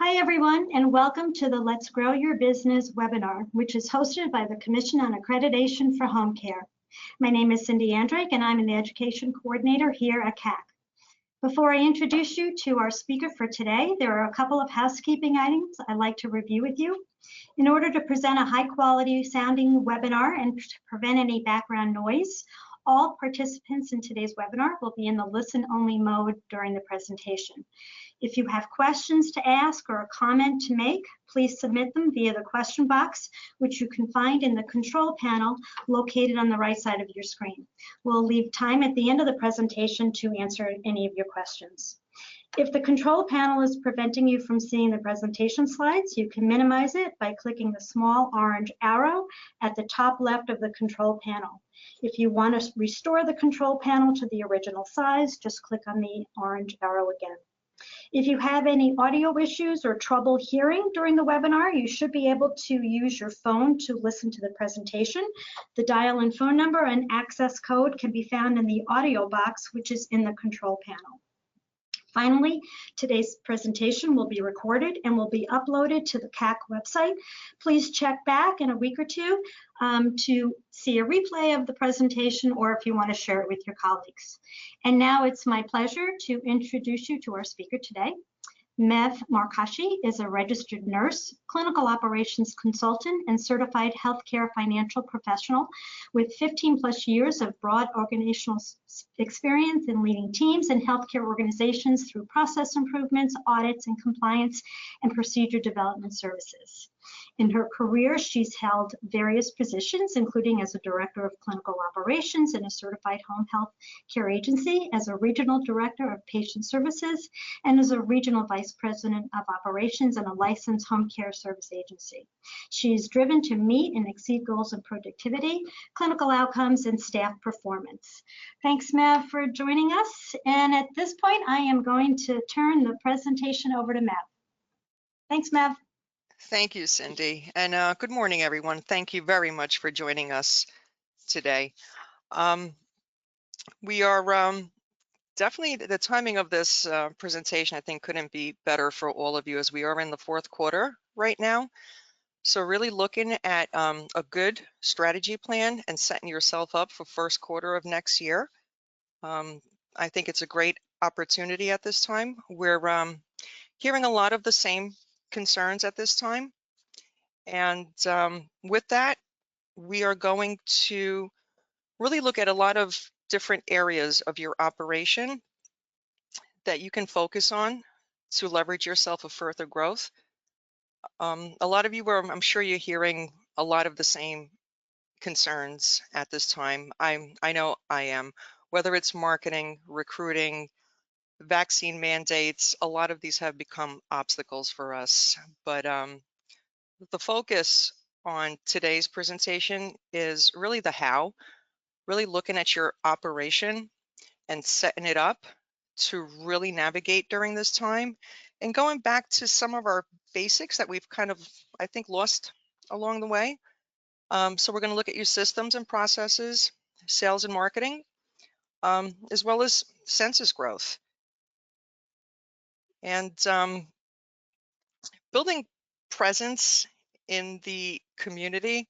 Hi, everyone, and welcome to the Let's Grow Your Business webinar, which is hosted by the Commission on Accreditation for Home Care. My name is Cindy Andrake, and I'm an Education Coordinator here at CAC. Before I introduce you to our speaker for today, there are a couple of housekeeping items I'd like to review with you. In order to present a high-quality sounding webinar and to prevent any background noise, all participants in today's webinar will be in the listen-only mode during the presentation. If you have questions to ask or a comment to make, please submit them via the question box, which you can find in the control panel located on the right side of your screen. We'll leave time at the end of the presentation to answer any of your questions. If the control panel is preventing you from seeing the presentation slides, you can minimize it by clicking the small orange arrow at the top left of the control panel. If you want to restore the control panel to the original size, just click on the orange arrow again. If you have any audio issues or trouble hearing during the webinar, you should be able to use your phone to listen to the presentation. The dial-in phone number and access code can be found in the audio box, which is in the control panel. Finally, today's presentation will be recorded and will be uploaded to the CAC website. Please check back in a week or two to see a replay of the presentation, or if you want to share it with your colleagues. And now it's my pleasure to introduce you to our speaker today. Mev Markashi is a registered nurse, clinical operations consultant, and certified healthcare financial professional with 15+ years of broad organizational experience in leading teams and healthcare organizations through process improvements, audits, and compliance and procedure development services. In her career, she's held various positions, including as a director of clinical operations in a certified home health care agency, as a regional director of patient services, and as a regional vice president of operations in a licensed home care service agency. She's driven to meet and exceed goals of productivity, clinical outcomes, and staff performance. Thanks, Mev, for joining us. And at this point, I am going to turn the presentation over to Mev. Thanks, Mev. Thank you, Cindy, and good morning, everyone. Thank you very much for joining us today. We are definitely, the timing of this presentation, I think, couldn't be better for all of you, as we are in the fourth quarter right now. So really looking at a good strategy plan and setting yourself up for first quarter of next year. I think it's a great opportunity at this time. We're hearing a lot of the same concerns at this time, and with that, we are going to really look at a lot of different areas of your operation that you can focus on to leverage yourself for further growth. A lot of you are, I'm sure you're hearing a lot of the same concerns at this time. I know I am, whether it's marketing, recruiting, vaccine mandates. A lot of these have become obstacles for us, but the focus on today's presentation is really the how, really looking at your operation and setting it up to really navigate during this time, and going back to some of our basics that we've kind of, I think, lost along the way. So we're going to look at your systems and processes, sales and marketing, as well as census growth. And building presence in the community.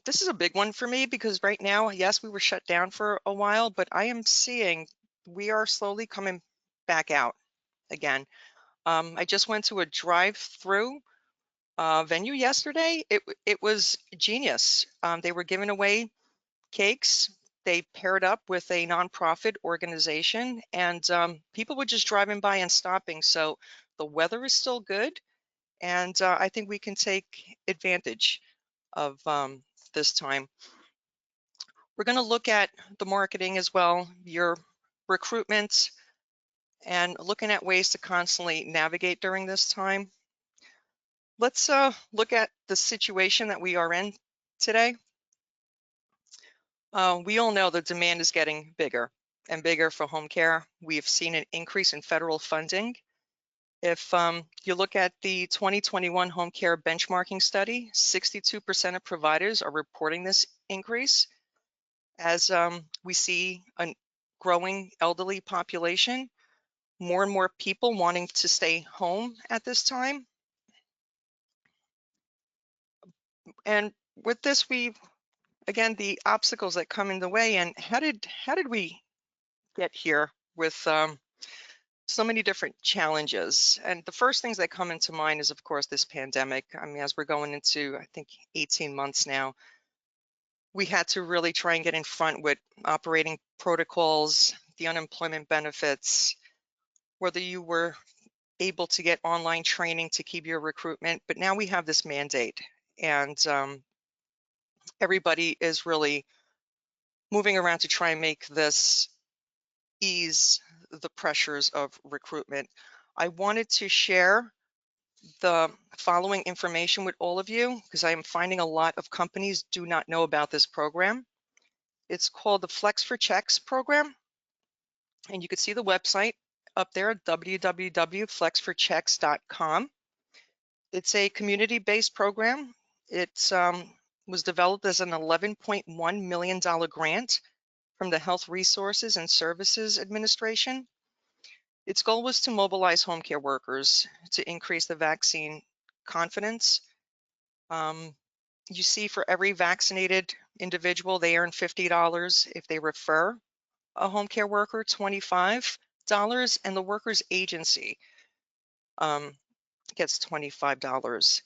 This is a big one for me, because right now, yes, we were shut down for a while, but I am seeing we are slowly coming back out again. I just went to a drive-through venue yesterday. It was genius. They were giving away cakes. They paired up with a nonprofit organization, and people were just driving by and stopping. So the weather is still good, and I think we can take advantage of this time. We're going to look at the marketing as well, your recruitment, and looking at ways to constantly navigate during this time. Let's look at the situation that we are in today. We all know the demand is getting bigger and bigger for home care. We've seen an increase in federal funding. If you look at the 2021 home care benchmarking study, 62% of providers are reporting this increase. As we see a growing elderly population, more and more people wanting to stay home at this time. And with this, again, the obstacles that come in the way, and how did we get here with so many different challenges? And the first things that come into mind is, of course, this pandemic. I mean, as we're going into, I think, 18 months now, we had to really try and get in front with operating protocols, the unemployment benefits, whether you were able to get online training to keep your recruitment. But now we have this mandate, and everybody is really moving around to try and make this ease the pressures of recruitment. I wanted to share the following information with all of you because I am finding a lot of companies do not know about this program. It's called the Flex for Checks program, and you can see the website up there, www.flexforchecks.com. It's a community-based program. It was developed as an $11.1 million grant from the Health Resources and Services Administration. Its goal was to mobilize home care workers to increase the vaccine confidence. You see, for every vaccinated individual, they earn $50. If they refer a home care worker, $25, and the worker's agency gets $25.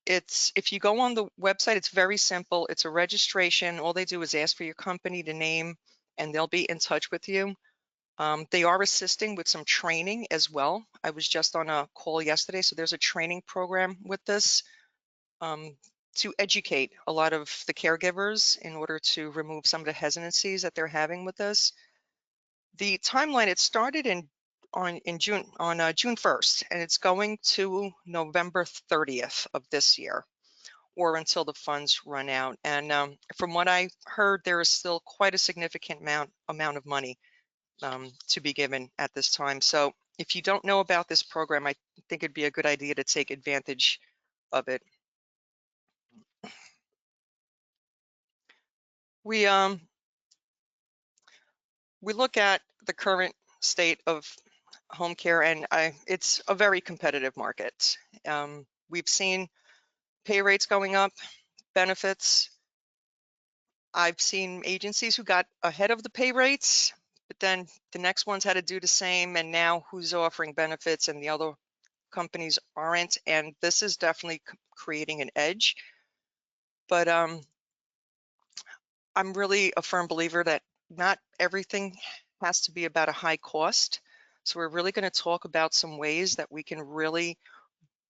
If you go on the website, it's very simple. It's a registration. All they do is ask for your company to name, and they'll be in touch with you. They are assisting with some training as well. I was just on a call yesterday, so there's a training program with this to educate a lot of the caregivers in order to remove some of the hesitancies that they're having with this. The timeline, it started on June 1st, and it's going to November 30th of this year, or until the funds run out. And from what I heard, there is still quite a significant amount of money to be given at this time. So if you don't know about this program, I think it'd be a good idea to take advantage of it. We look at the current state of home care, and it's a very competitive market. We've seen pay rates going up, benefits. I've seen agencies who got ahead of the pay rates, but then the next ones had to do the same, and now who's offering benefits and the other companies aren't, and this is definitely creating an edge. But I'm really a firm believer that not everything has to be about a high cost. So we're really going to talk about some ways that we can really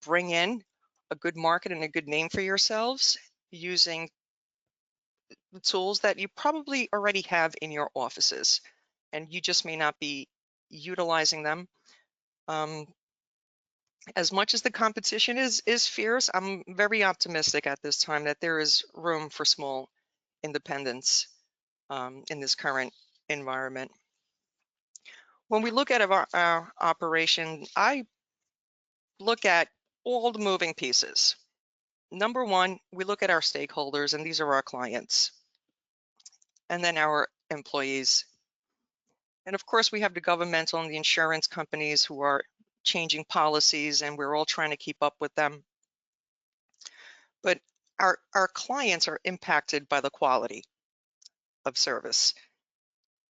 bring in a good market and a good name for yourselves using the tools that you probably already have in your offices, and you just may not be utilizing them. As much as the competition is fierce, I'm very optimistic at this time that there is room for small independents in this current environment. When we look at our operation, I look at all the moving pieces. Number one, we look at our stakeholders, and these are our clients, and then our employees. And of course, we have the governmental and the insurance companies who are changing policies, and we're all trying to keep up with them. But our clients are impacted by the quality of service.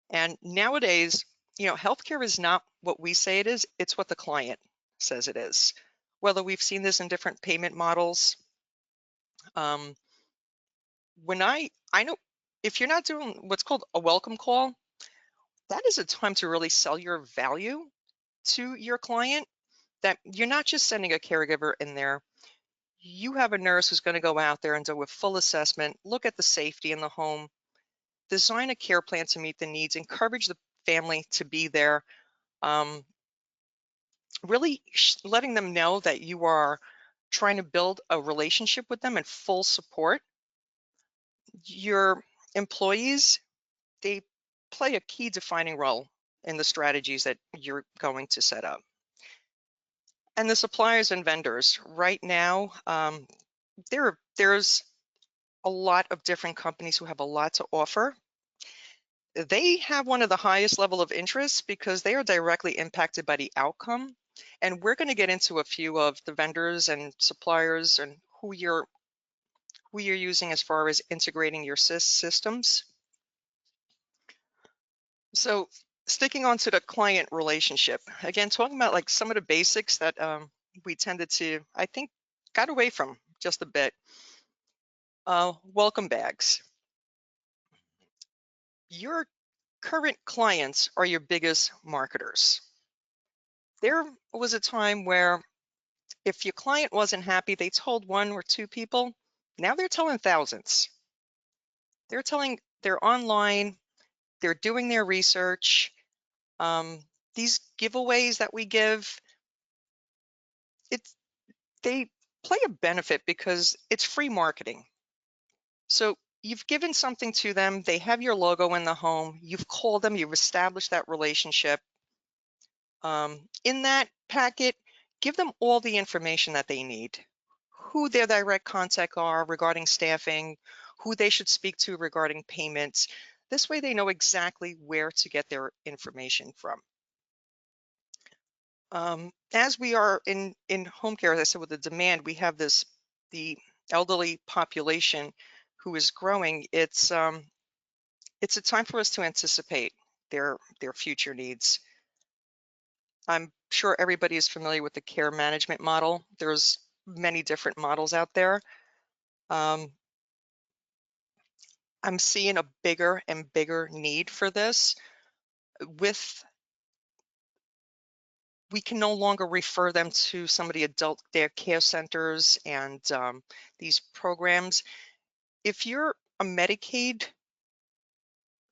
And nowadays, healthcare is not what we say it is, it's what the client says it is. Whether we've seen this in different payment models. When I know if you're not doing what's called a welcome call, that is a time to really sell your value to your client, that you're not just sending a caregiver in there. You have a nurse who's going to go out there and do a full assessment, look at the safety in the home, design a care plan to meet the needs, encourage the family to be there, really letting them know that you are trying to build a relationship with them and full support. Your employees, they play a key defining role in the strategies that you're going to set up. And the suppliers and vendors, right now, there's a lot of different companies who have a lot to offer. they have one of the highest level of interest because they are directly impacted by the outcome. And we're going to get into a few of the vendors and suppliers and who you're using as far as integrating your systems. So sticking on to the client relationship, again, talking about like some of the basics that we tended to, I think, got away from just a bit. Welcome bags. Your current clients are your biggest marketers. There was a time where if your client wasn't happy, they told one or two people. Now they're telling thousands. They're online, they're doing their research. These giveaways that we give, they play a benefit because it's free marketing. So you've given something to them, they have your logo in the home, you've called them, you've established that relationship. In that packet, give them all the information that they need, who their direct contact are regarding staffing, who they should speak to regarding payments. This way they know exactly where to get their information from. As we are in home care, as I said, with the demand, we have the elderly population who is growing. It's a time for us to anticipate their future needs. I'm sure everybody is familiar with the care management model. There's many different models out there. I'm seeing a bigger and bigger need for this. We can no longer refer them to some of the adult care centers and these programs. If you're a Medicaid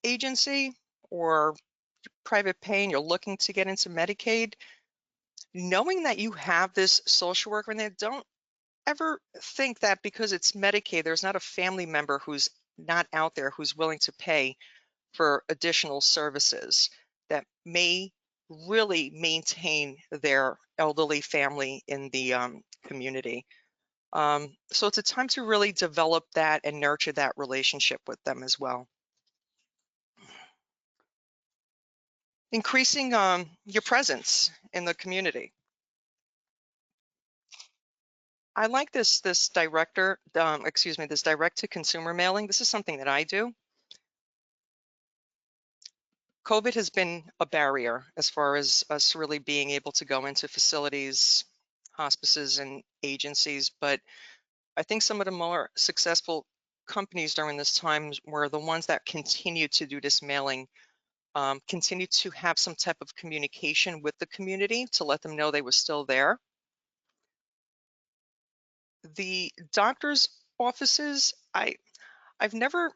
agency or private pay and you're looking to get into Medicaid, knowing that you have this social worker in there, don't ever think that because it's Medicaid, there's not a family member who's not out there who's willing to pay for additional services that may really maintain their elderly family in the community. So it's a time to really develop that and nurture that relationship with them as well. Increasing your presence in the community. I like this direct to consumer mailing. This is something that I do. COVID has been a barrier as far as us really being able to go into facilities, hospices, and agencies. But I think some of the more successful companies during this time were the ones that continued to do this mailing, continue to have some type of communication with the community to let them know they were still there. The doctor's offices, I've never,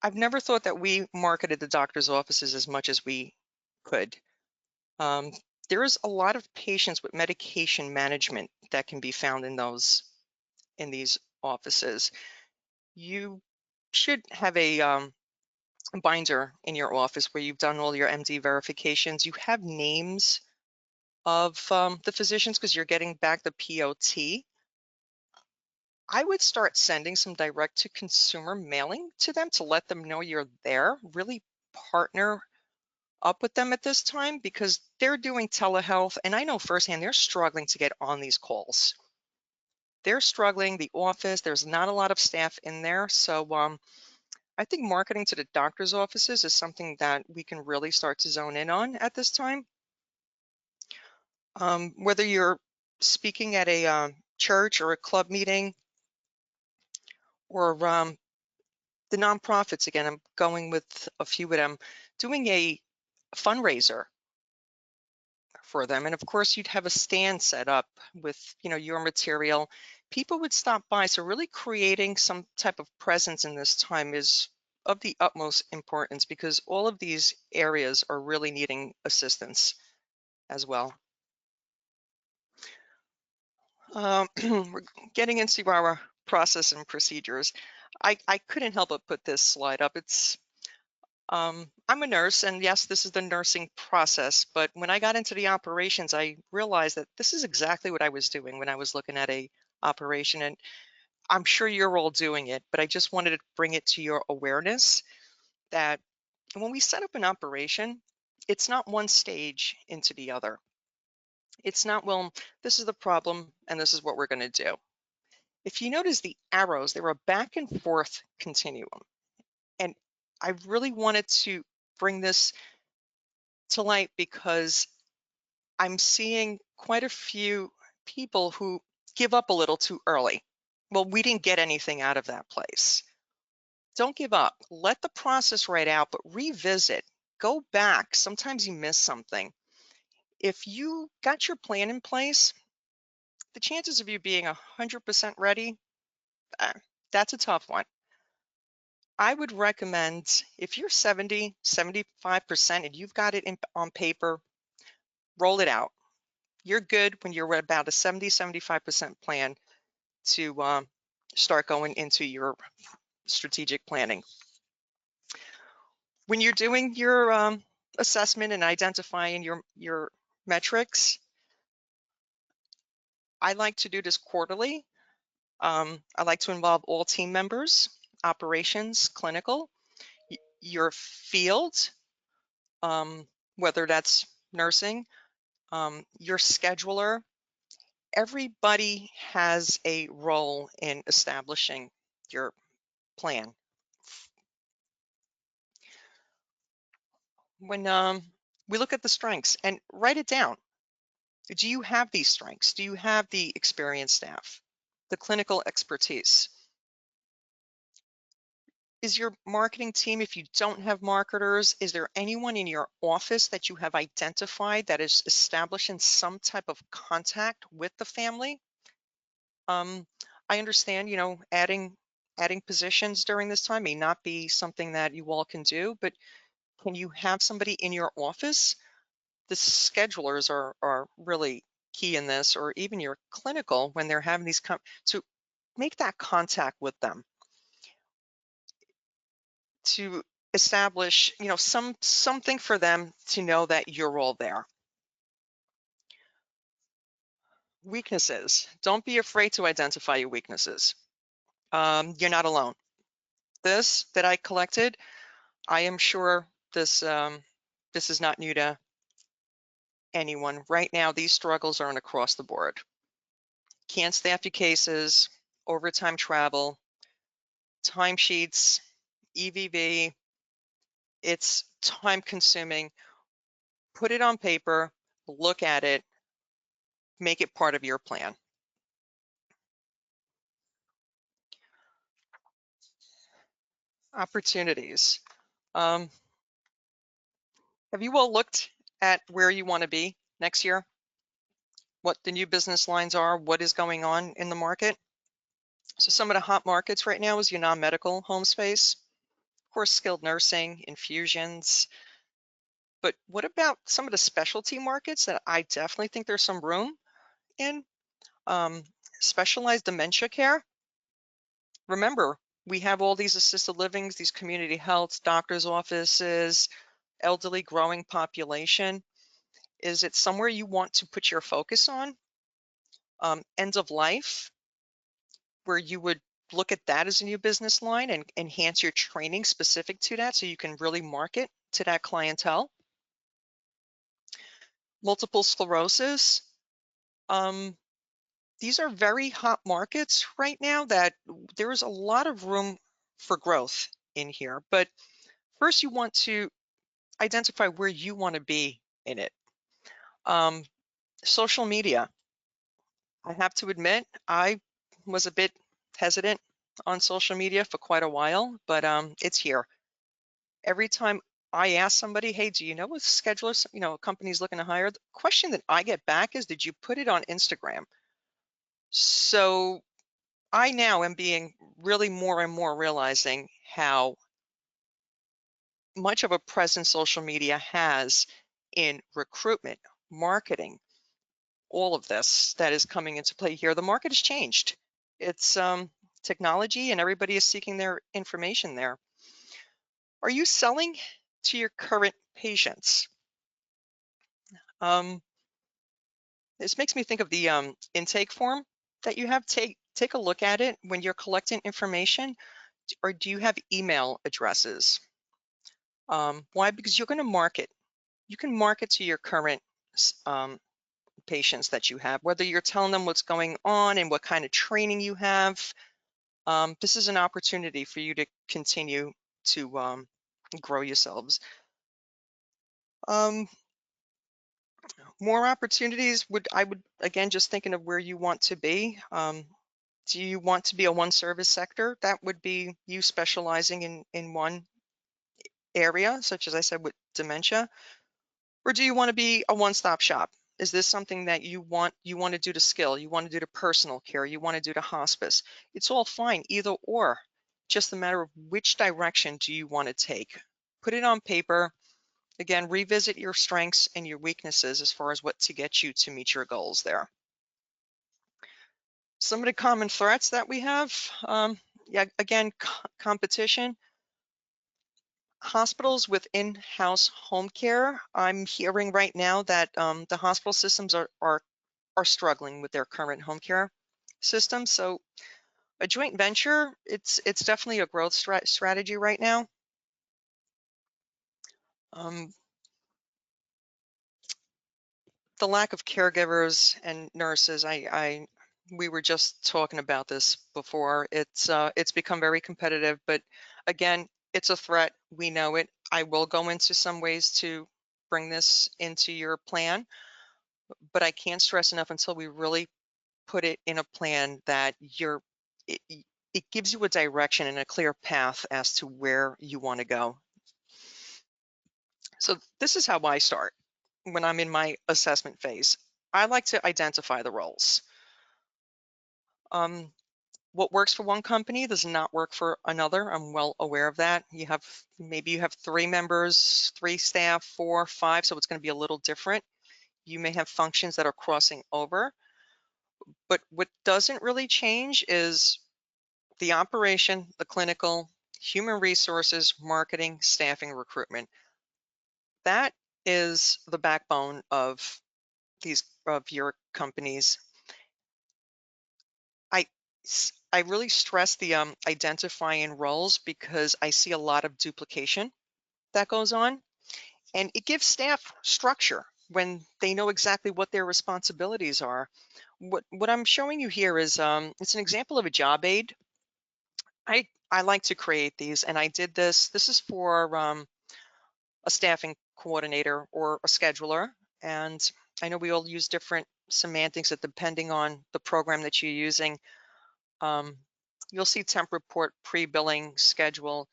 I've never thought that we marketed the doctor's offices as much as we could. Um, there is a lot of patients with medication management that can be found in these offices. You should have a binder in your office where you've done all your MD verifications. You have names of the physicians because you're getting back the POT. I would start sending some direct to consumer mailing to them to let them know you're there. Really partner up with them at this time because they're doing telehealth, and I know firsthand they're struggling to get on these calls. They're struggling. The office, there's not a lot of staff in there. So I think marketing to the doctor's offices is something that we can really start to zone in on at this time. Whether you're speaking at a church or a club meeting or the nonprofits, again, I'm going with a few of them, doing a fundraiser for them. And of course, you'd have a stand set up with, your material. People would stop by. So really creating some type of presence in this time is of the utmost importance because all of these areas are really needing assistance as well. We're getting into our process and procedures. I couldn't help but put this slide up. I'm a nurse, and yes, this is the nursing process. But when I got into the operations, I realized that this is exactly what I was doing when I was looking at a operation. And I'm sure you're all doing it, but I just wanted to bring it to your awareness that when we set up an operation, it's not one stage into the other. It's not, well, this is the problem and this is what we're going to do. If you notice the arrows, they were a back and forth continuum. And I really wanted to bring this to light because I'm seeing quite a few people who give up a little too early. Well, we didn't get anything out of that place. Don't give up. Let the process right out, but revisit. Go back. Sometimes you miss something. If you got your plan in place, the chances of you being 100% ready, uh, that's a tough one. I would recommend if you're 70, 75% and you've got it on paper, roll it out. You're good when you're at about a 70, 75% plan to start going into your strategic planning. When you're doing your assessment and identifying your metrics, I like to do this quarterly. I like to involve all team members, operations, clinical, your field, whether that's nursing, your scheduler. Everybody has a role in establishing your plan. When we look at the strengths and write it down. Do you have these strengths? Do you have the experienced staff, the clinical expertise? Is your marketing team, if you don't have marketers, is there anyone in your office that you have identified that is establishing some type of contact with the family? I understand, adding positions during this time may not be something that you all can do, but can you have somebody in your office? The schedulers are really key in this, or even your clinical when they're having these to make that contact with them to establish, something for them to know that you're all there. Weaknesses. Don't be afraid to identify your weaknesses. You're not alone. This that I collected, I am sure this is not new to anyone. Right now, these struggles are across the board. Can't staff your cases, overtime travel, timesheets, EVV. It's time consuming. Put it on paper, look at it, make it part of your plan. Opportunities. Have you all looked at where you want to be next year? What the new business lines are, what is going on in the market? So some of the hot markets right now is your non-medical home space, of course, skilled nursing, infusions. But what about some of the specialty markets that I definitely think there's some room in? Specialized dementia care. Remember, we have all these assisted livings, these community health, doctor's offices, elderly growing population. Is it somewhere you want to put your focus on? End of life, where you would look at that as a new business line and enhance your training specific to that so you can really market to that clientele. Multiple sclerosis. These are very hot markets right now that there is a lot of room for growth in here. But first, you want to identify where you want to be in it. Social media. I have to admit, I was a bit hesitant on social media for quite a while, but it's here. Every time I ask somebody, hey, do you know what schedulers, a company's looking to hire? The question that I get back is, did you put it on Instagram? So I now am being really more and more realizing how much of a presence social media has in recruitment, marketing, all of this that is coming into play here. The market has changed. It's technology and everybody is seeking their information there. Are you selling to your current patients? This makes me think of the intake form that you have. Take a look at it when you're collecting information, or do you have email addresses? Why? Because you're going to market. You can market to your current patients that you have, whether you're telling them what's going on and what kind of training you have. This is an opportunity for you to continue to grow yourselves. More opportunities I would, again, just thinking of where you want to be. Do you want to be a one service sector? That would be you specializing in one area, such as I said with dementia. Or do you want to be a one-stop shop? Is this something that you want to do to skill, you want to do to personal care, you want to do to hospice? It's all fine, either or. Just a matter of which direction do you want to take. Put it on paper. Again, revisit your strengths and your weaknesses as far as what to get you to meet your goals there. Some of the common threats that we have, yeah, again, competition. Hospitals with in-house home care. I'm hearing right now that the hospital systems are struggling with their current home care system. So a joint venture, it's definitely a growth strategy right now. The lack of caregivers and nurses, we were just talking about this before. It's become very competitive, but again, it's a threat. We know it. I will go into some ways to bring this into your plan, but I can't stress enough until we really put it in a plan that it gives you a direction and a clear path as to where you want to go. So this is how I start when I'm in my assessment phase. I like to identify the roles. What works for one company does not work for another. I'm well aware of that. Maybe you have 3 members, 3 staff, 4, 5, so it's going to be a little different. You may have functions that are crossing over, but what doesn't really change is the operation, the clinical, human resources, marketing, staffing, recruitment. That is the backbone of your companies. I really stress the identifying roles because I see a lot of duplication that goes on, and it gives staff structure when they know exactly what their responsibilities are. What I'm showing you here is it's an example of a job aid. I like to create these, and I did this. This is for a staffing coordinator or a scheduler, and I know we all use different semantics depending on the program that you're using. You'll see temp report, pre-billing, schedule.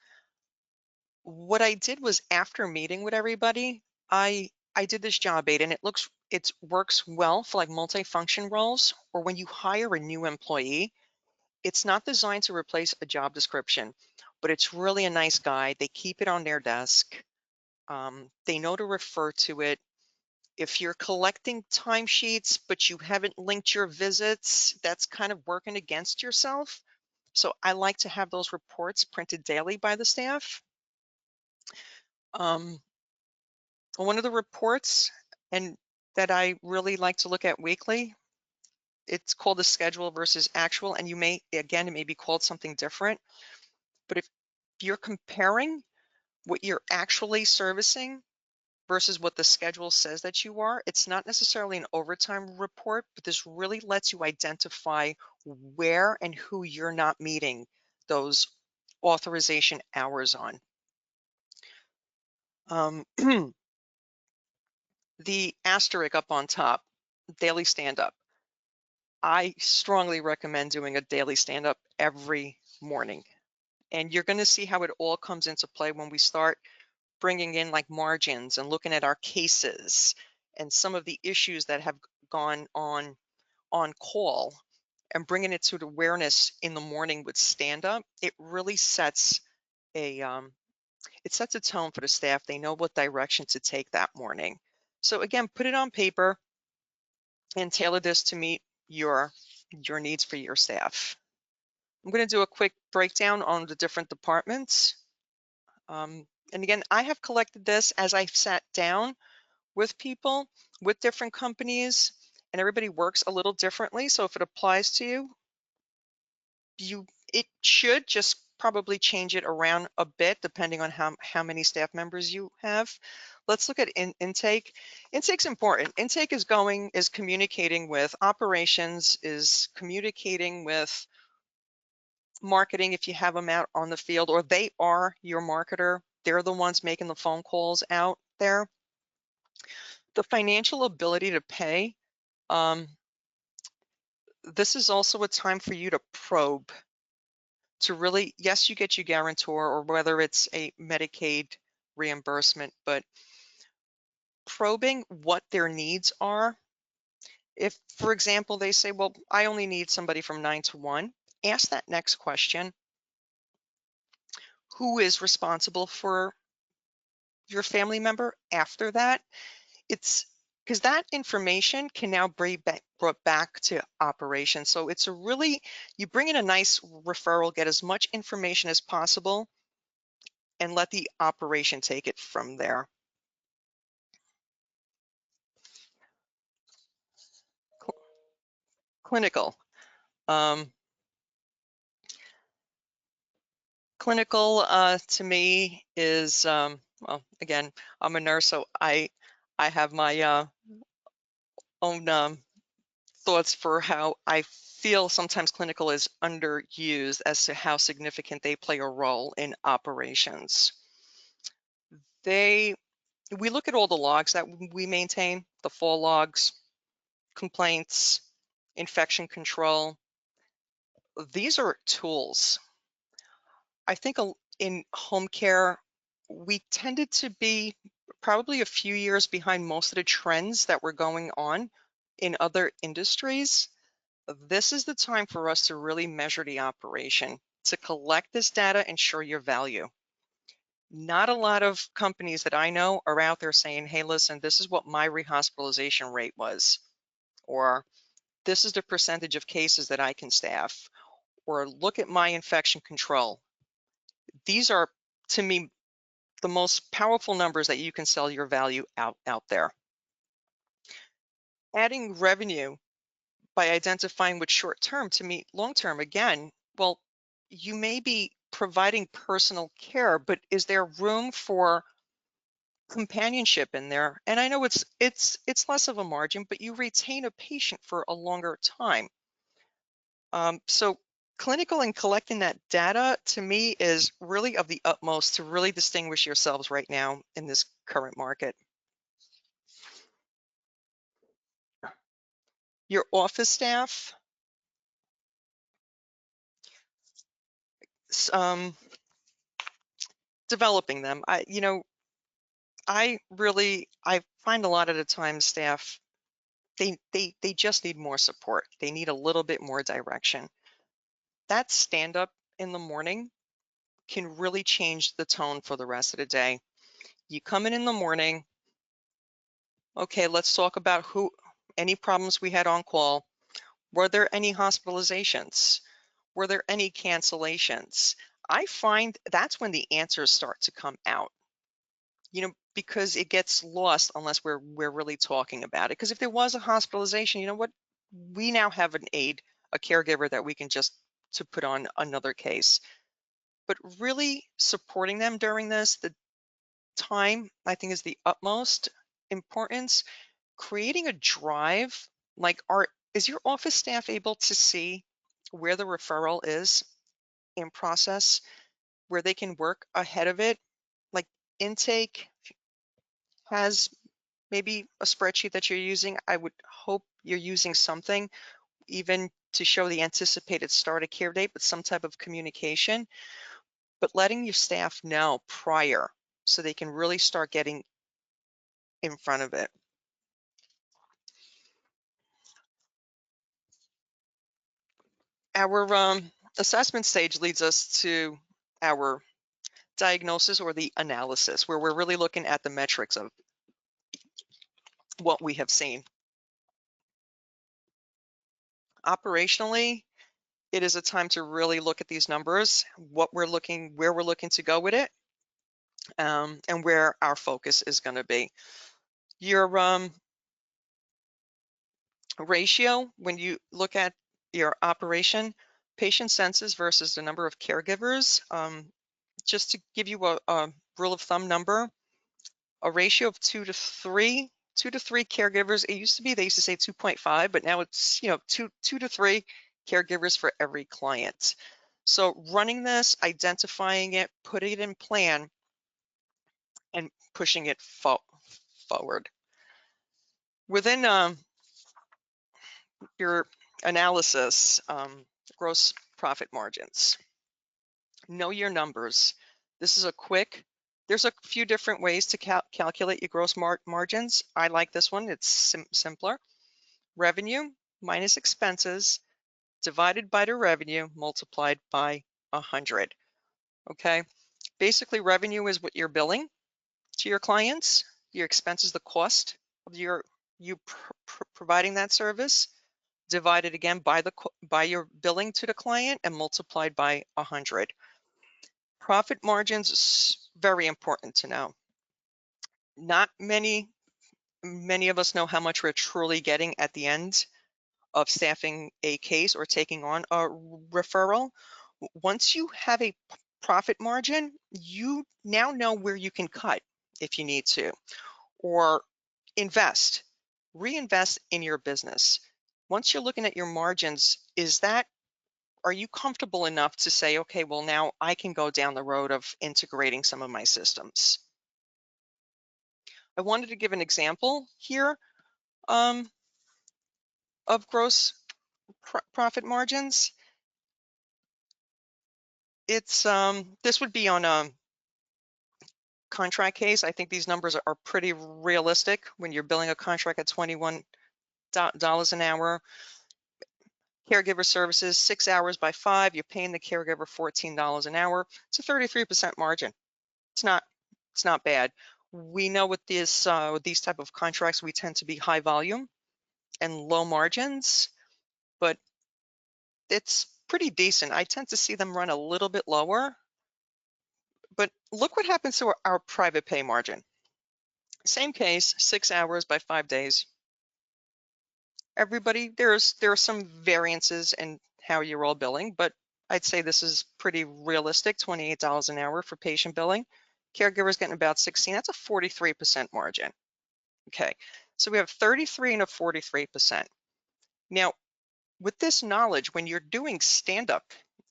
What I did was, after meeting with everybody, I did this job aid, and it works well for like multifunction roles, or when you hire a new employee. It's not designed to replace a job description, but it's really a nice guide. They keep it on their desk. They know to refer to it. If you're collecting timesheets, but you haven't linked your visits, that's kind of working against yourself. So I like to have those reports printed daily by the staff. One of the reports and that I really like to look at weekly, it's called the schedule versus actual, and it may be called something different, but if you're comparing what you're actually servicing versus what the schedule says that you are, it's not necessarily an overtime report, but this really lets you identify where and who you're not meeting those authorization hours on. The asterisk up on top, daily stand-up. I strongly recommend doing a daily stand-up every morning. And you're going to see how it all comes into play when we start bringing in like margins and looking at our cases and some of the issues that have gone on call, and bringing it to the awareness in the morning with stand-up. It really sets a tone for the staff. They know what direction to take that morning. So again, put it on paper and tailor this to meet your needs for your staff. I'm going to do a quick breakdown on the different departments. And again, I have collected this as I've sat down with people with different companies, and everybody works a little differently. So if it applies to you, it should just probably change it around a bit depending on how many staff members you have. Let's look at intake. Intake's important. Intake is communicating with operations, is communicating with marketing if you have them out on the field, or they are your marketer. They're the ones making the phone calls out there. The financial ability to pay. This is also a time for you to probe, to really, yes, you get your guarantor, or whether it's a Medicaid reimbursement, but probing what their needs are. If, for example, they say, well, I only need somebody from 9 to 1, ask that next question. Who is responsible for your family member after that? It's because that information can now be brought back to operations. So it's a really, you bring in a nice referral, get as much information as possible, and let the operation take it from there. Clinical. Clinical to me is, well, again, I'm a nurse, so I have my own thoughts for how I feel sometimes clinical is underused as to how significant they play a role in operations. We look at all the logs that we maintain, the fall logs, complaints, infection control. These are tools. I think in home care, we tended to be probably a few years behind most of the trends that were going on in other industries. This is the time for us to really measure the operation, to collect this data and show your value. Not a lot of companies that I know are out there saying, hey, listen, this is what my rehospitalization rate was, or this is the percentage of cases that I can staff, or look at my infection control. These are, to me, the most powerful numbers that you can sell your value out there. Adding revenue by identifying what's short term to meet long term, again, well, you may be providing personal care, but is there room for companionship in there? And I know it's less of a margin, but you retain a patient for a longer time. So clinical and collecting that data to me is really of the utmost to really distinguish yourselves right now in this current market. Your office staff, developing them. I find a lot of the time staff, they just need more support. They need a little bit more direction. That stand up in the morning can really change the tone for the rest of the day. You come in the morning, okay, let's talk about any problems we had on call. Were there any hospitalizations? Were there any cancellations? I find that's when the answers start to come out, because it gets lost unless we're really talking about it. Because if there was a hospitalization, you know what? We now have an aide, a caregiver that we can just to put on another case. But really supporting them during this, the time, I think, is the utmost importance. Creating a drive, like is your office staff able to see where the referral is in process, where they can work ahead of it? Like intake has maybe a spreadsheet that you're using. I would hope you're using something even to show the anticipated start of care date, but some type of communication, but letting your staff know prior so they can really start getting in front of it. Our assessment stage leads us to our diagnosis or the analysis, where we're really looking at the metrics of what we have seen. Operationally, it is a time to really look at these numbers, where we're looking to go with it, and where our focus is going to be. Your ratio, when you look at your operation, patient census versus the number of caregivers. Just to give you a rule of thumb number, a ratio of 2 to 3 caregivers. It used to be, they used to say 2.5, but now it's, 2 to 3 caregivers for every client. So running this, identifying it, putting it in plan, and pushing it forward. Within your analysis, gross profit margins. Know your numbers. This is there's a few different ways to calculate your gross margins. I like this one, it's simpler. Revenue minus expenses divided by the revenue multiplied by 100. Okay, basically revenue is what you're billing to your clients. Your expenses, the cost of you providing that service, divided again by your billing to the client and multiplied by 100. Profit margins is very important to know. Not many of us know how much we're truly getting at the end of staffing a case or taking on a referral. Once you have a profit margin, you now know where you can cut if you need to, or reinvest in your business. Once you're looking at your margins, are you comfortable enough to say, okay, well, now I can go down the road of integrating some of my systems? I wanted to give an example here of gross profit margins. It's this would be on a contract case. I think these numbers are pretty realistic when you're billing a contract at $21 an hour. Caregiver services, 6 hours by 5, you're paying the caregiver $14 an hour. It's a 33% margin. It's not bad. We know with these type of contracts, we tend to be high volume and low margins, but it's pretty decent. I tend to see them run a little bit lower, but look what happens to our private pay margin. Same case, 6 hours by 5 days. Everybody, there are some variances in how you're all billing, but I'd say this is pretty realistic, $28 an hour for patient billing. Caregivers getting about 16, that's a 43% margin. Okay, so we have 33 and a 43%. Now, with this knowledge, when you're doing stand-up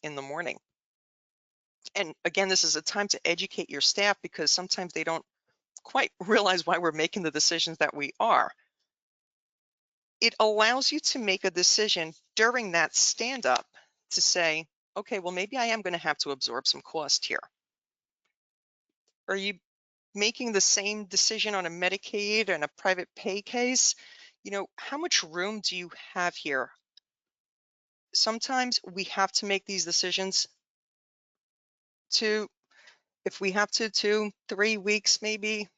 in the morning, and again, this is a time to educate your staff because sometimes they don't quite realize why we're making the decisions that we are. It allows you to make a decision during that stand-up to say, okay, well, maybe I am going to have to absorb some cost here. Are you making the same decision on a Medicaid and a private pay case? How much room do you have here? Sometimes we have to make these decisions if we have to 2-3 weeks, maybe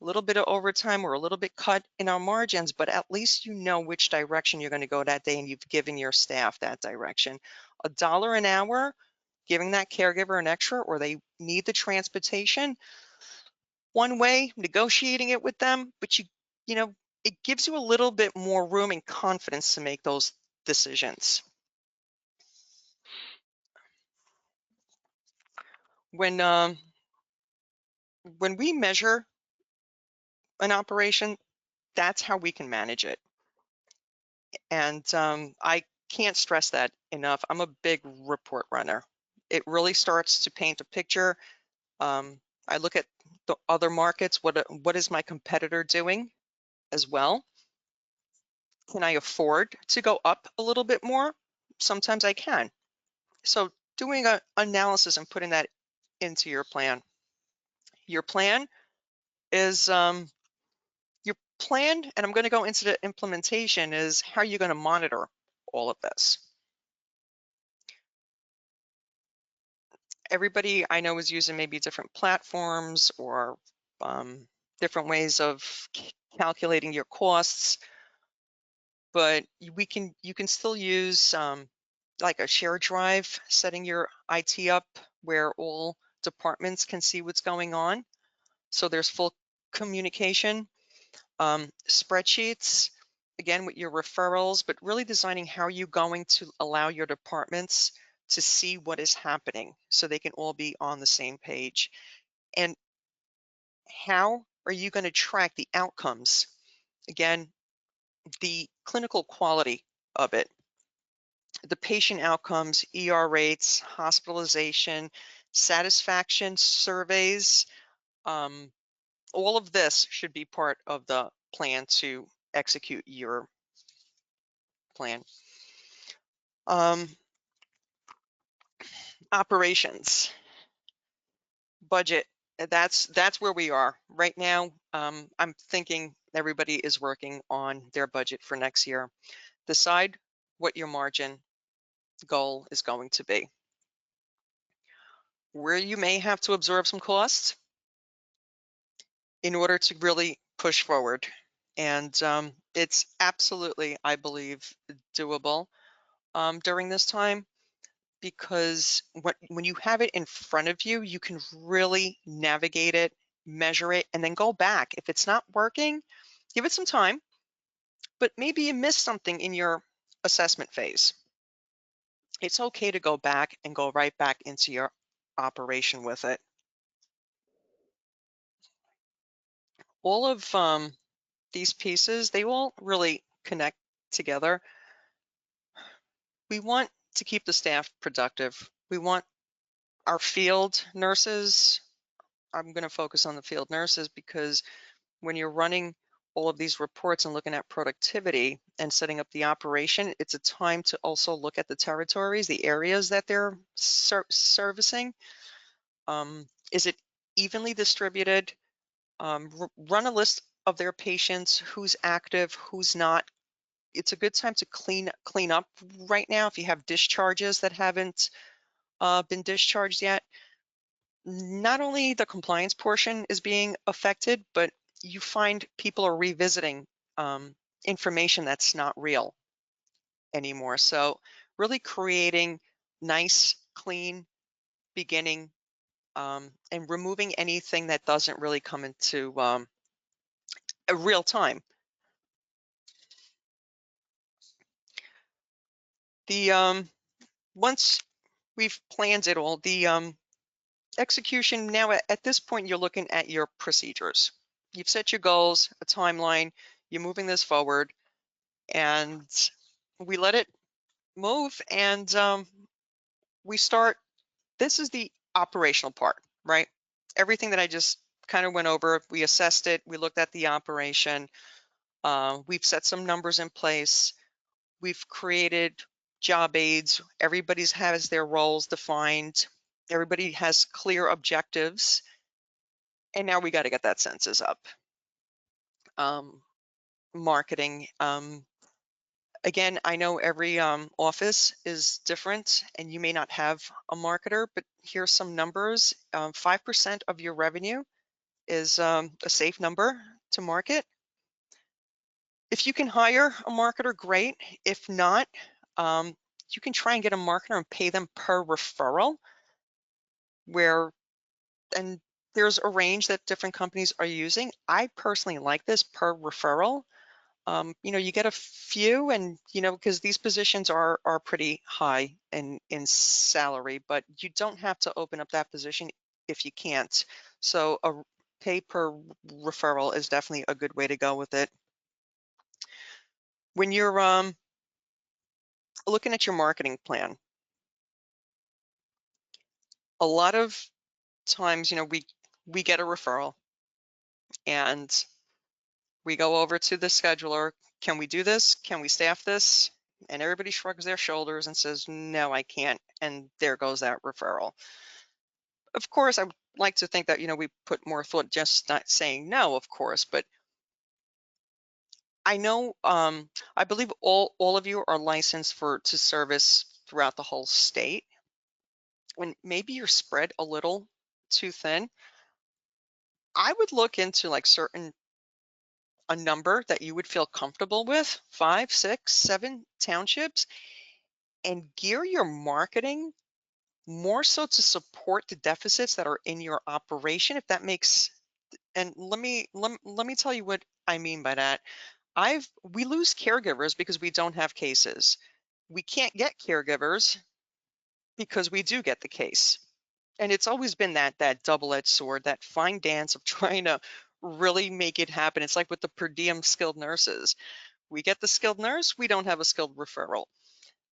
a little bit of overtime or a little bit cut in our margins, but at least you know which direction you're going to go that day and you've given your staff that direction. $1 an hour, giving that caregiver an extra, or they need the transportation, one way, negotiating it with them, but it gives you a little bit more room and confidence to make those decisions. When we measure an operation, that's how we can manage it. And I can't stress that enough. I'm a big report runner. It really starts to paint a picture. I look at the other markets. What is my competitor doing as well? Can I afford to go up a little bit more? Sometimes I can. So doing an analysis and putting that into your plan. Your plan is your plan, and I'm going to go into the implementation, is how you're going to monitor all of this. Everybody I know is using maybe different platforms or different ways of calculating your costs, but you can still use like a share drive, setting your IT up where all departments can see what's going on. So there's full communication. Spreadsheets, again, with your referrals, but really designing how you're going to allow your departments to see what is happening so they can all be on the same page. And how are you going to track the outcomes? Again, the clinical quality of it, the patient outcomes, ER rates, hospitalization, satisfaction surveys, all of this should be part of the plan to execute your plan. Operations, budget, that's where we are right now. I'm thinking everybody is working on their budget for next year. Decide what your margin goal is going to be. Where you may have to absorb some costs in order to really push forward. And it's absolutely, I believe, doable during this time, because when you have it in front of you, you can really navigate it, measure it, and then go back. If it's not working, give it some time, but maybe you missed something in your assessment phase. It's okay to go back and go right back into your operation with it. All of these pieces, they all really connect together. We want to keep the staff productive. We want our field nurses. I'm going to focus on the field nurses because when you're running all of these reports and looking at productivity and setting up the operation, it's a time to also look at the territories, the areas that they're servicing. Is it evenly distributed? Run a list of their patients, who's active, who's not. It's a good time to clean up right now if you have discharges that haven't been discharged yet. Not only the compliance portion is being affected, but you find people are revisiting information that's not real anymore. So really creating nice, clean beginning and removing anything that doesn't really come into a real time. The once we've planned it all, the execution now at this point, you're looking at your procedures. You've set your goals, a timeline, you're moving this forward, and we let it move, and we start. This is the operational part, right? Everything that I just kind of went over, we assessed it, we looked at the operation, we've set some numbers in place, we've created job aids, everybody's has their roles defined, everybody has clear objectives, and now we got to get that census up. Marketing. Again, I know every office is different and you may not have a marketer, but here's some numbers. 5% of your revenue is a safe number to market. If you can hire a marketer, great. If not, you can try and get a marketer and pay them per referral, and there's a range that different companies are using. I personally like this per referral. You get a few, and because these positions are pretty high in salary, but you don't have to open up that position if you can't. So a pay per referral is definitely a good way to go with it. When you're looking at your marketing plan, a lot of times, we get a referral and we go over to the scheduler. Can we do this? Can we staff this? And everybody shrugs their shoulders and says, no, I can't. And there goes that referral. Of course, I would like to think that, we put more thought just not saying no, of course, but I know, I believe all of you are licensed to service throughout the whole state. And maybe you're spread a little too thin. I would look into like a number that you would feel comfortable with, 5, 6, 7 townships, and gear your marketing more so to support the deficits that are in your operation, if that makes. And let me tell you what I mean by that. we lose caregivers because we don't have cases. We can't get caregivers because we do get the case. And it's always been that double-edged sword, that fine dance of trying to really make it happen. It's like with the per diem skilled nurses. We get the skilled nurse, we don't have a skilled referral.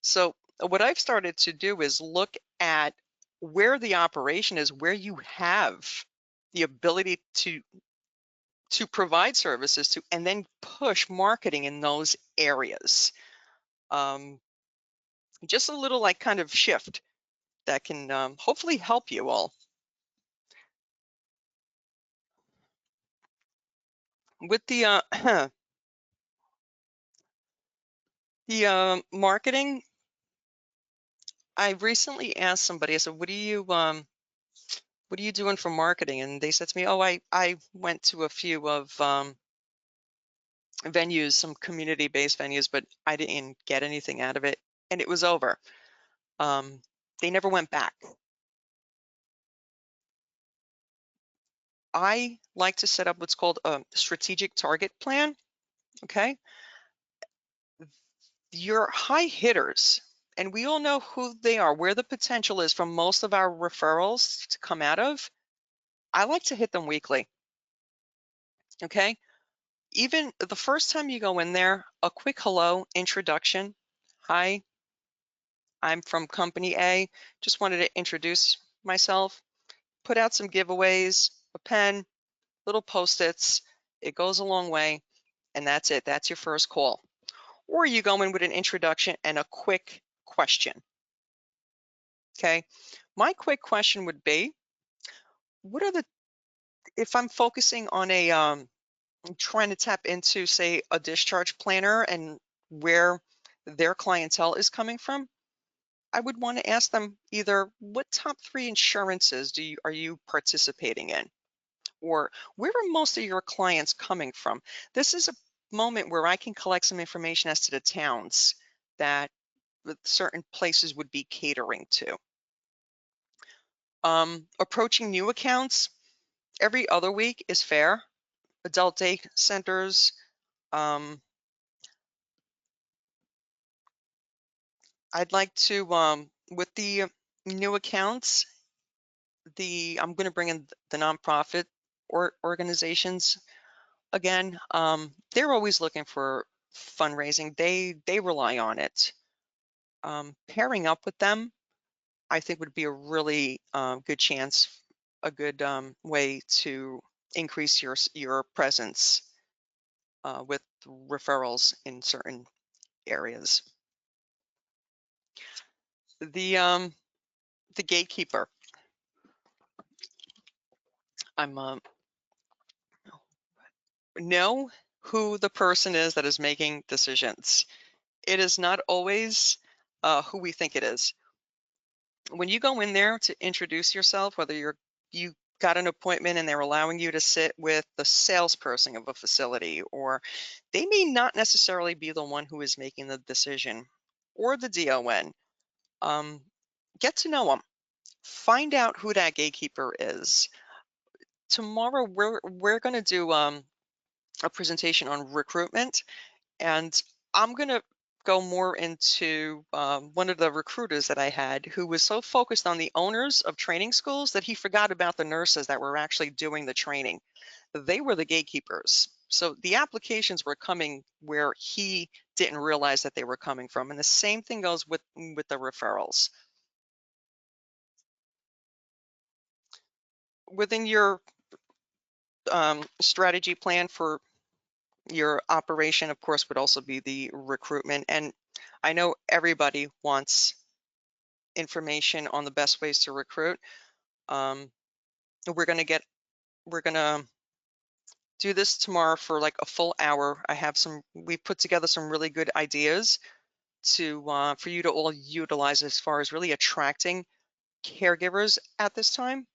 So what I've started to do is look at where the operation is, where you have the ability to provide services to, and then push marketing in those areas. Just a little like kind of shift that can hopefully help you all. With the the marketing, I recently asked somebody, I said, what are you doing for marketing? And they said to me, oh, I went to a few of venues, some community-based venues, but I didn't get anything out of it, and it was over. They never went back. I like to set up what's called a strategic target plan. Okay, your high hitters, and we all know who they are, where the potential is from most of our referrals to come out of. I like to hit them weekly. Okay, even the first time you go in there, a quick hello, introduction. Hi, I'm from company A. Just wanted to introduce myself. Put out some giveaways, a pen, little Post-its. It goes a long way, and that's it. That's your first call. Or you go in with an introduction and a quick question. Okay. My quick question would be, what are the, if I'm focusing on a, trying to tap into, say, a discharge planner and where their clientele is coming from, I would want to ask them either what top 3 insurances are you participating in? Or where are most of your clients coming from? This is a moment where I can collect some information as to the towns that certain places would be catering to. Approaching new accounts every other week is fair. Adult day centers, I'd like to, with the new accounts, I'm going to bring in the nonprofit organizations again. They're always looking for fundraising. They rely on it. Pairing up with them, I think would be a really good chance, a good way to increase your presence with referrals in certain areas. The gatekeeper. I'm know who the person is that is making decisions. It is not always who we think it is. When you go in there to introduce yourself, whether you got an appointment and they're allowing you to sit with the salesperson of a facility, or they may not necessarily be the one who is making the decision, or the DON, get to know them. Find out who that gatekeeper is. Tomorrow we're going to do a presentation on recruitment, and I'm going to go more into one of the recruiters that I had who was so focused on the owners of training schools that he forgot about the nurses that were actually doing the training. They were the gatekeepers. So the applications were coming where he didn't realize that they were coming from. And the same thing goes with the referrals. Within your strategy plan for your operation, of course, would also be the recruitment. And I know everybody wants information on the best ways to recruit. We're gonna do this tomorrow for like a full hour. We put together some really good ideas for you to all utilize as far as really attracting caregivers at this time.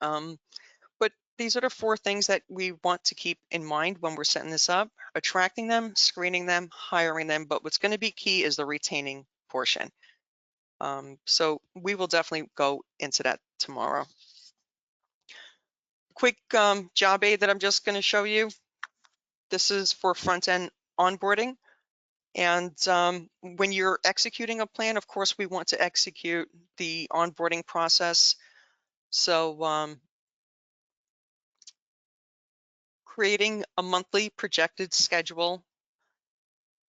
But these are the 4 things that we want to keep in mind when we're setting this up: attracting them, screening them, hiring them. But what's going to be key is the retaining portion. So we will definitely go into that tomorrow. Quick job aid that I'm just going to show you. This is for front-end onboarding. And when you're executing a plan, of course, we want to execute the onboarding process. So creating a monthly projected schedule,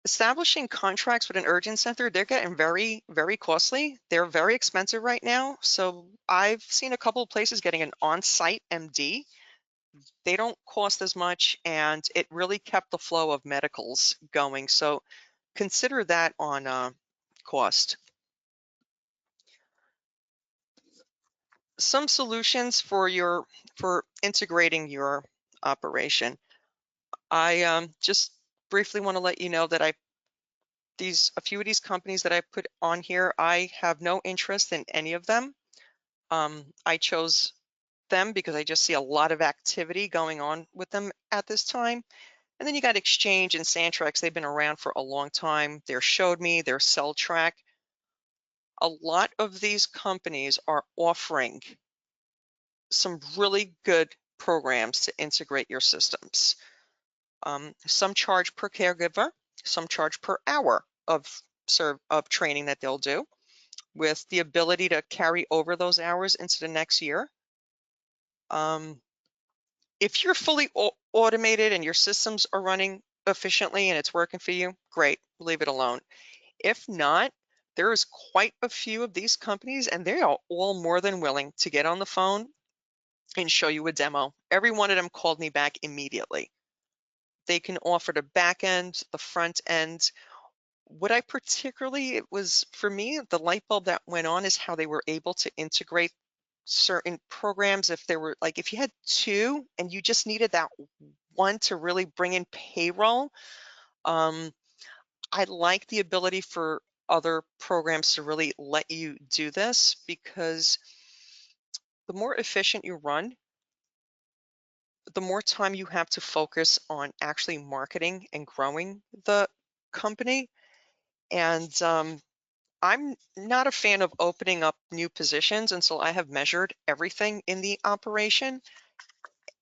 establishing contracts with an urgent center, they're getting very, very costly. They're very expensive right now. So I've seen a couple of places getting an on-site MD. They don't cost as much, and it really kept the flow of medicals going. So consider that on cost. Some solutions for integrating your operation. I just briefly want to let you know that a few of these companies that I put on here, I have no interest in any of them. I chose them because I just see a lot of activity going on with them at this time. And then you got Exchange and Sandtrax. They've been around for a long time. They're Showed Me, they're CellTrack. A lot of these companies are offering some really good programs to integrate your systems. Some charge per caregiver, some charge per hour of training that they'll do, with the ability to carry over those hours into the next year. If you're fully automated and your systems are running efficiently and it's working for you, great, leave it alone. If not, there is quite a few of these companies, and they are all more than willing to get on the phone and show you a demo. Every one of them called me back immediately. They can offer the back end, the front end. What I particularly, it was for me, the light bulb that went on is how they were able to integrate certain programs. If there were, like, if you had two and you just needed that one to really bring in payroll, I like the ability for other programs to really let you do this, because the more efficient you run, the more time you have to focus on actually marketing and growing the company. And I'm not a fan of opening up new positions until I have measured everything in the operation.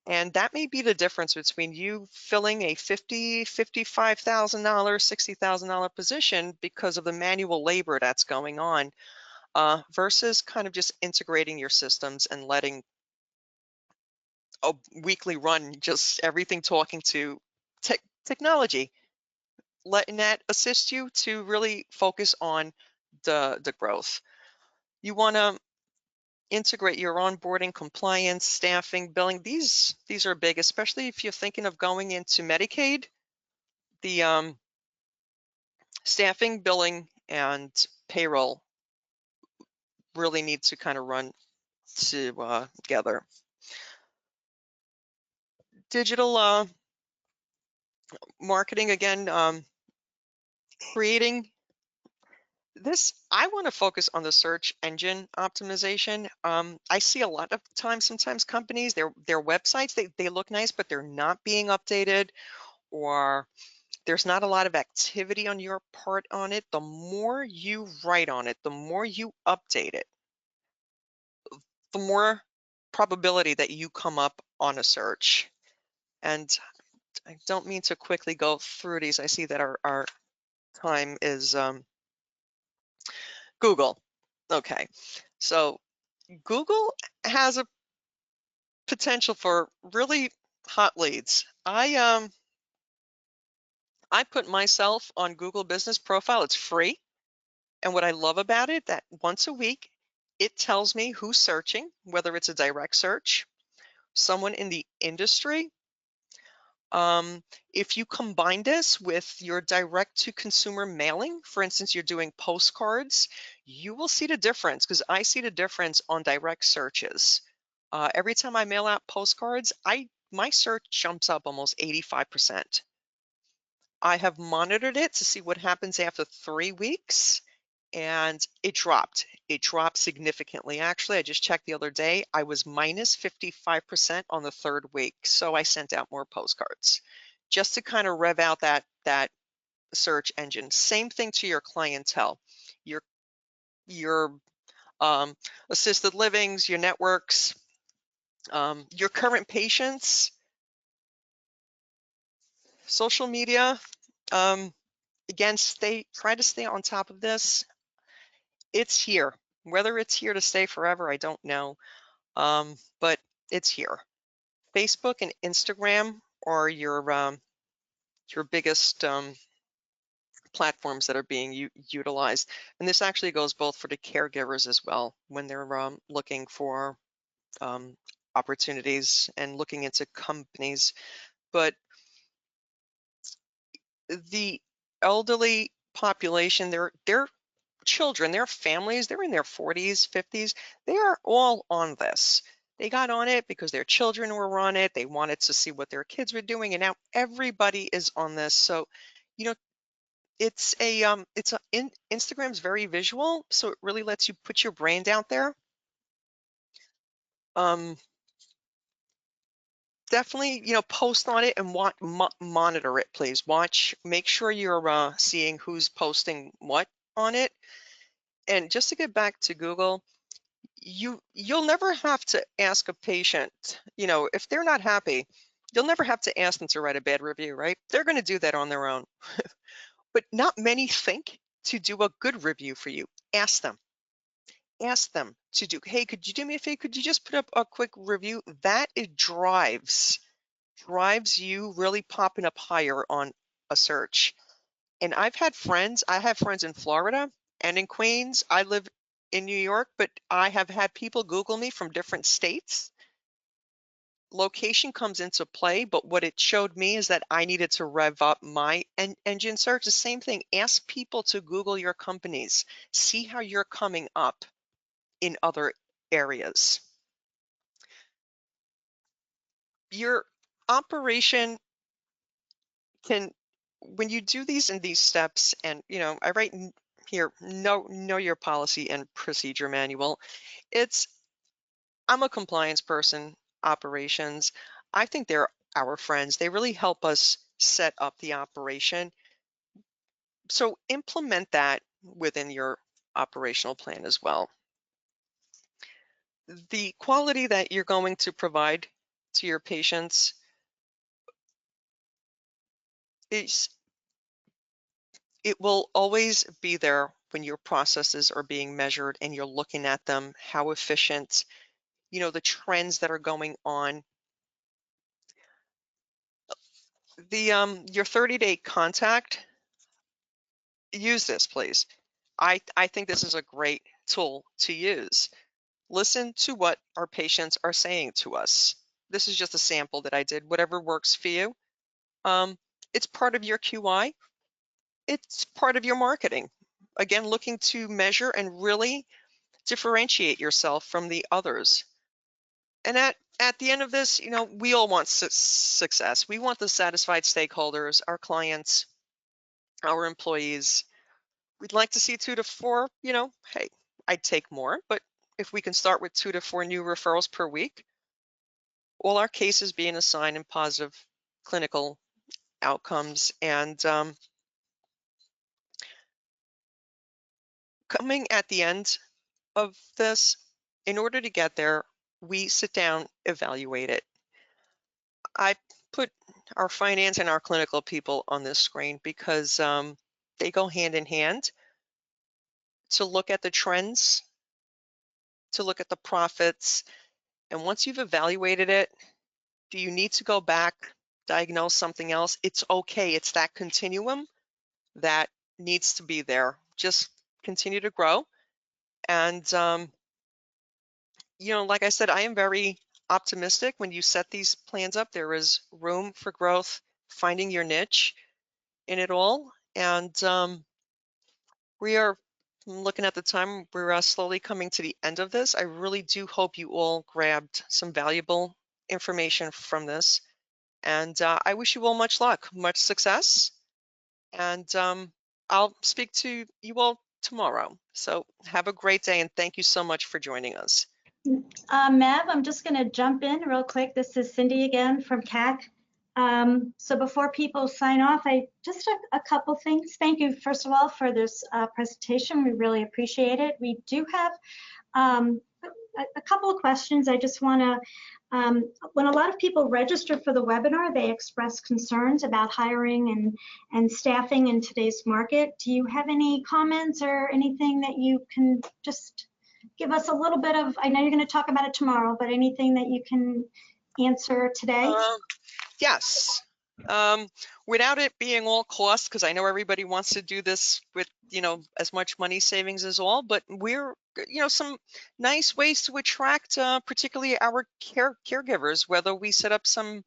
And that may be the difference between you filling a $50,000, $55,000, $60,000 position because of the manual labor that's going on, versus kind of just integrating your systems and letting a weekly run, just everything talking to technology, letting that assist you to really focus on the growth. You want to integrate your onboarding, compliance, staffing, billing. These are big, especially if you're thinking of going into Medicaid. The staffing, billing, and payroll really need to kind of run together. Digital marketing, again, creating this. I want to focus on the search engine optimization. I see a lot of times, sometimes companies, their websites, they look nice, but they're not being updated, or there's not a lot of activity on your part on it. The more you write on it, the more you update it, the more probability that you come up on a search. And I don't mean to quickly go through these. I see that our time is Google. Okay, so Google has a potential for really hot leads. I put myself on Google Business Profile. It's free. And what I love about it, that once a week, it tells me who's searching, whether it's a direct search, someone in the industry. If you combine this with your direct to consumer mailing, for instance, you're doing postcards, you will see the difference, because I see the difference on direct searches. Every time I mail out postcards, my search jumps up almost 85%. I have monitored it to see what happens after 3 weeks, and it dropped. It dropped significantly. Actually, I just checked the other day. I was minus 55% on the 3rd week. So I sent out more postcards just to kind of rev out that search engine. Same thing to your clientele, your assisted livings, your networks, your current patients. social media, again, try to stay on top of this. It's here. Whether it's here to stay forever, I don't know. But it's here. Facebook and Instagram are your biggest platforms that are being utilized. And this actually goes both for the caregivers as well when they're looking for um, opportunities and looking into companies. But the elderly population, their children, their families, they're in their 40s, 50s, they are all on this. They got on it because their children were on it. They wanted to see what their kids were doing, and now everybody is on this. So, you know, Instagram's very visual, so it really lets you put your brand out there. Um, Definitely, post on it and monitor it, please. Make sure you're seeing who's posting what on it. And just to get back to Google, you'll never have to ask a patient, if they're not happy, you'll never have to ask them to write a bad review, right? They're going to do that on their own. But not many think to do a good review for you. Ask them. Ask them to do, hey, could you do me a favor? Could you just put up a quick review? That it drives you really popping up higher on a search. And I have friends in Florida and in Queens. I live in New York, but I have had people Google me from different states. Location comes into play, but what it showed me is that I needed to rev up my engine search. The same thing, ask people to Google your companies, see how you're coming up in other areas. Your operation can, when you do these in these steps, and I write here, know your policy and procedure manual. I'm a compliance person, operations. I think they're our friends. They really help us set up the operation. So implement that within your operational plan as well. The quality that you're going to provide to your patients it will always be there when your processes are being measured and you're looking at them, how efficient, the trends that are going on. Your 30-day contact, use this, please. I think this is a great tool to use. Listen to what our patients are saying to us. This is just a sample that I did, whatever works for you. It's part of your QI. It's part of your marketing. Again, looking to measure and really differentiate yourself from the others. And at the end of this, we all want success. We want the satisfied stakeholders, our clients, our employees. We'd like to see 2 to 4, hey, I'd take more, but if we can start with 2 to 4 new referrals per week, all our cases being assigned in positive clinical outcomes. And coming at the end of this, in order to get there, we sit down, evaluate it. I put our finance and our clinical people on this screen because they go hand in hand to look at the trends, to look at the profits. And once you've evaluated it, do you need to go back, diagnose something else? It's okay. It's that continuum that needs to be there. Just continue to grow. And, like I said, I am very optimistic. When you set these plans up, there is room for growth, finding your niche in it all. And we are looking at the time, we're slowly coming to the end of this. I really do hope you all grabbed some valuable information from this. And I wish you all much luck, much success. And I'll speak to you all tomorrow. So have a great day, and thank you so much for joining us. Mav, I'm just going to jump in real quick. This is Cindy again from CAC. So before people sign off, just a couple things. Thank you, first of all, for this presentation. We really appreciate it. We do have a couple of questions. I just want to, when a lot of people register for the webinar, they express concerns about hiring and staffing in today's market. Do you have any comments or anything that you can just give us a little bit of, I know you're going to talk about it tomorrow, but anything that you can answer today? Yes. Without it being all cost, because I know everybody wants to do this with, as much money savings as all, but we're, some nice ways to attract, particularly our caregivers, whether we set up some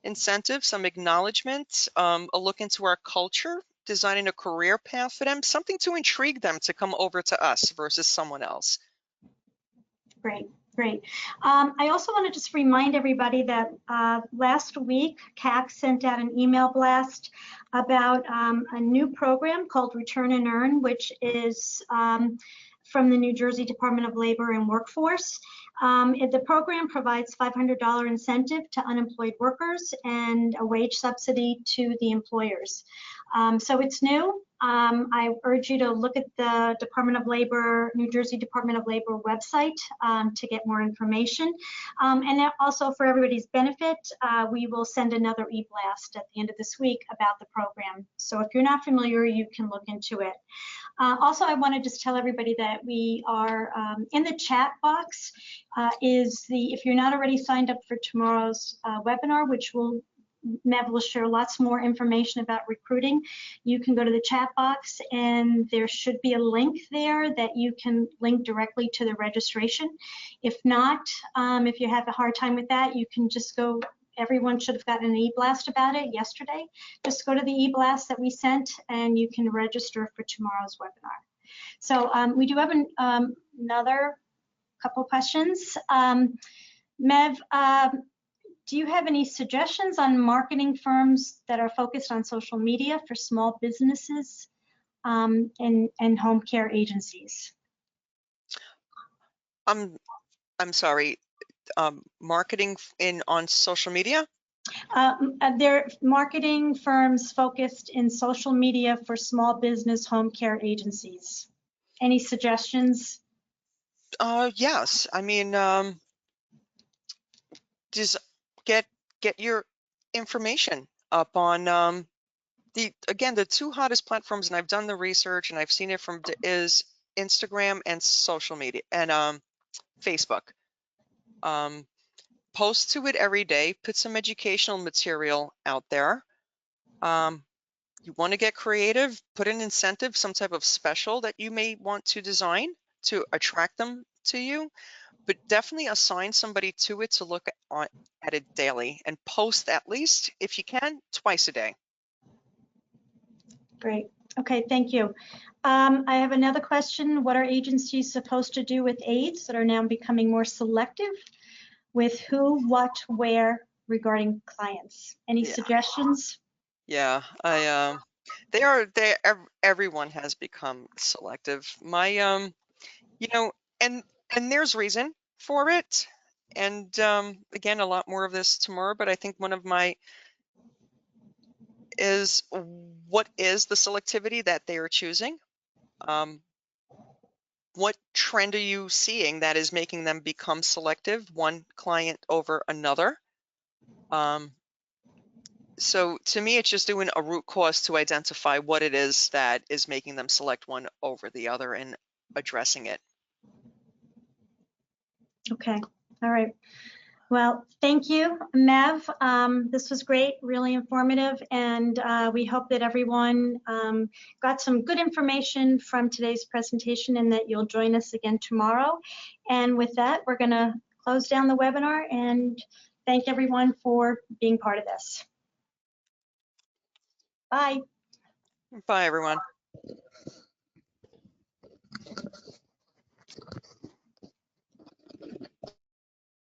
incentives, some acknowledgement, a look into our culture, designing a career path for them, something to intrigue them to come over to us versus someone else. Great, great. I also want to just remind everybody that last week, CAC sent out an email blast about a new program called Return and Earn, which is from the New Jersey Department of Labor and Workforce. The program provides $500 incentive to unemployed workers and a wage subsidy to the employers. So it's new. I urge you to look at the Department of Labor, New Jersey Department of Labor website to get more information. And also for everybody's benefit, we will send another e-blast at the end of this week about the program. So if you're not familiar, you can look into it. Also, I want to just tell everybody that we are in the chat box if you're not already signed up for tomorrow's webinar, which Mev will share lots more information about recruiting. You can go to the chat box and there should be a link there that you can link directly to the registration. If not, if you have a hard time with that, you can just go, everyone should have gotten an e-blast about it yesterday. Just go to the e-blast that we sent and you can register for tomorrow's webinar. So we do have another couple questions. Mev, do you have any suggestions on marketing firms that are focused on social media for small businesses and home care agencies? I'm sorry, marketing on social media? They're marketing firms focused in social media for small business home care agencies. Any suggestions? Yes. I mean, just get your information up on the two hottest platforms, and I've done the research and I've seen it is Instagram and social media and Facebook. Post to it every day, put some educational material out there. You want to get creative, put an incentive, some type of special that you may want to design to attract them to you, but definitely assign somebody to it to look at it daily and post at least, if you can, twice a day. Great. Okay, thank you. I have another question. What are agencies supposed to do with aides that are now becoming more selective with who, what, where regarding clients? Any suggestions? Yeah, everyone has become selective. My, and there's reason for it. And again, a lot more of this tomorrow, but I think one of my is what is the selectivity that they are choosing? What trend are you seeing that is making them become selective, one client over another? So to me, it's just doing a root cause to identify what it is that is making them select one over the other and addressing it. Okay, all right. Well, thank you, Mev. This was great, really informative, and we hope that everyone got some good information from today's presentation and that you'll join us again tomorrow. And with that, we're going to close down the webinar and thank everyone for being part of this. Bye. Bye, everyone.